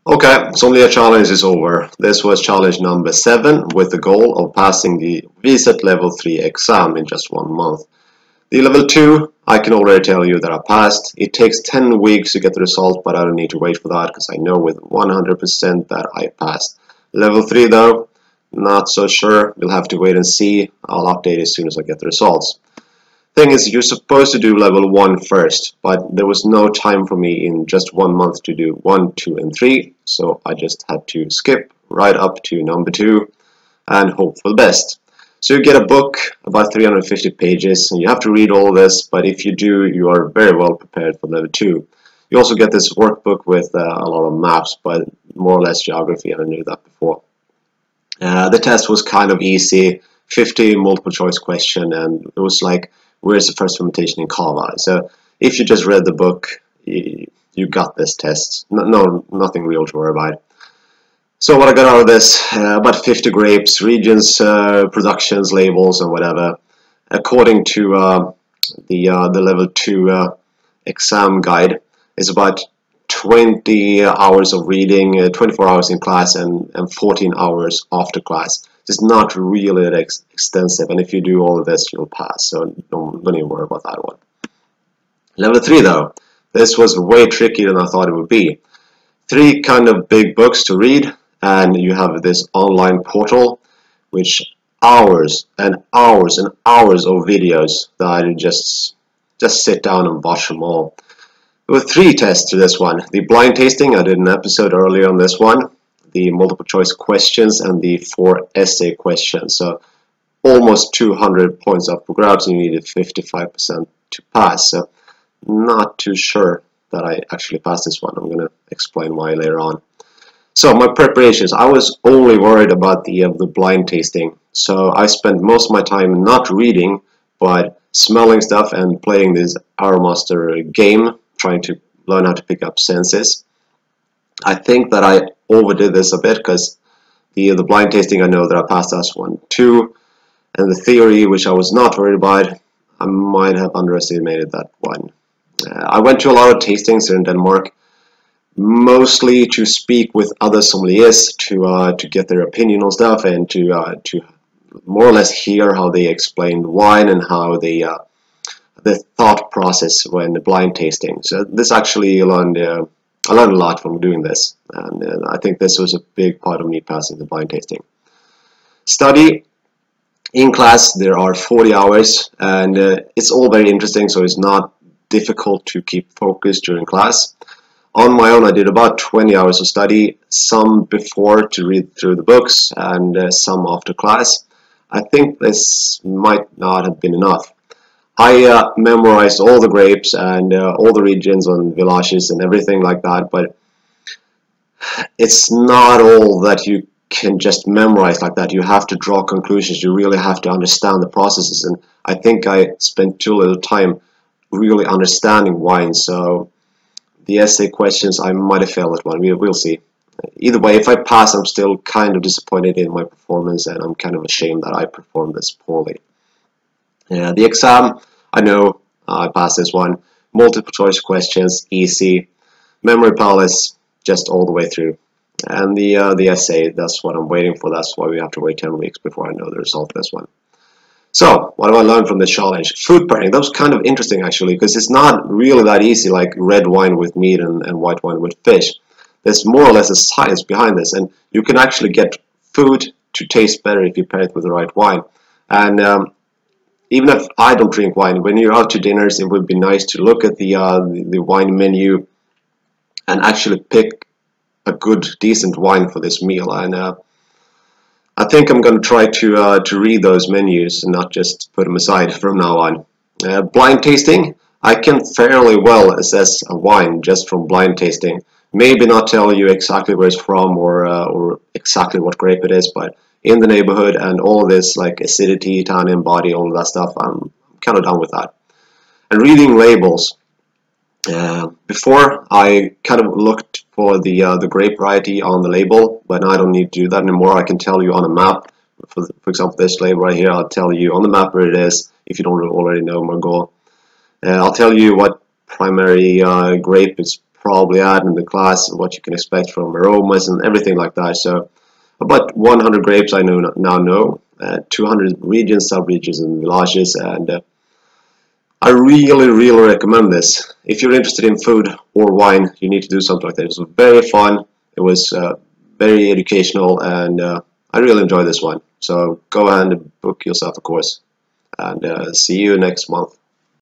Okay, Sommelier challenge is over. This was challenge number 7 with the goal of passing the WSET Level 3 exam in just 1 month. The Level 2, I can already tell you that I passed. It takes 10 weeks to get the result, but I don't need to wait for that because I know with 100% that I passed. Level 3 though, not so sure. You'll have to wait and see. I'll update as soon as I get the results. Thing is, you're supposed to do level 1 first, but there was no time for me in just 1 month to do 1, 2, and 3, so I just had to skip right up to number 2 and hope for the best. So you get a book about 350 pages, and you have to read all this, but if you do, you are very well prepared for level 2. You also get this workbook with a lot of maps, but more or less geography, and I knew that before. The test was kind of easy, 50 multiple choice question, and it was like, where's the first fermentation in kava? So if you just read the book, you got this test. No, nothing real to worry about. So what I got out of this, about 50 grapes, regions, productions, labels, and whatever. According to the level 2 exam guide, is about 20 hours of reading, 24 hours in class, and 14 hours after class. It's not really that extensive, and if you do all of this, you'll pass, so don't even worry about that one. Level 3 though, this was way trickier than I thought it would be. 3 kind of big books to read, and you have this online portal, which hours and hours and hours of videos that I just sit down and watch them all. There were 3 tests to this one. The blind tasting, I did an episode earlier on this one. The multiple choice questions and the 4 essay questions. So almost 200 points up for grabs, and you needed 55% to pass. So not too sure that I actually passed this one. I'm going to explain why later on. So my preparations, I was only worried about the blind tasting. So I spent most of my time not reading, but smelling stuff and playing this Arrowmaster game, trying to learn how to pick up senses. I think that I overdid this a bit because the blind tasting, I know that I passed that one too, and the theory, which I was not worried about, I might have underestimated that one. I went to a lot of tastings here in Denmark, mostly to speak with other sommeliers to get their opinion on stuff and to more or less hear how they explain wine and how they the thought process when blind tasting. So this actually I learned a lot from doing this, and I think this was a big part of me passing the blind tasting. Study in class, there are 40 hours, and it's all very interesting, so it's not difficult to keep focused during class. On my own, I did about 20 hours of study, some before to read through the books and some after class. I think this might not have been enough. I memorized all the grapes and all the regions and villages and everything like that, but it's not all that you can just memorize like that. You have to draw conclusions. You really have to understand the processes, and I think I spent too little time really understanding wine. So the essay questions, I might have failed at one. We'll see. Either way, if I pass, I'm still kind of disappointed in my performance, and I'm kind of ashamed that I performed this poorly. The exam, I know I passed this one. Multiple choice questions, easy. Memory palace, just all the way through. And the essay, that's what I'm waiting for. That's why we have to wait 10 weeks before I know the result of this one. So, what have I learned from this challenge? Food pairing, that was kind of interesting actually, because it's not really that easy like red wine with meat and white wine with fish. There's more or less a science behind this, and you can actually get food to taste better if you pair it with the right wine. And even if I don't drink wine, when you're out to dinners, it would be nice to look at the wine menu and actually pick a good, decent wine for this meal. And I think I'm going to try to read those menus and not just put them aside from now on. Blind tasting, I can fairly well assess a wine just from blind tasting. Maybe not tell you exactly where it's from or exactly what grape it is, but in the neighborhood and all this like acidity, tannin, body, all of that stuff, I'm kind of done with that. And reading labels. Before I kind of looked for the grape variety on the label, but now I don't need to do that anymore. I can tell you on a map. For example, this label right here, I'll tell you on the map where it is if you don't already know Margot. I'll tell you what primary grape is probably add in the class, what you can expect from aromas and everything like that. So about 100 grapes I now know, 200 regions, sub-regions, and villages, and I really recommend this. If you're interested in food or wine, you need to do something like that. It was very fun. It was very educational, and I really enjoyed this one. So go ahead and book yourself a course, and see you next month.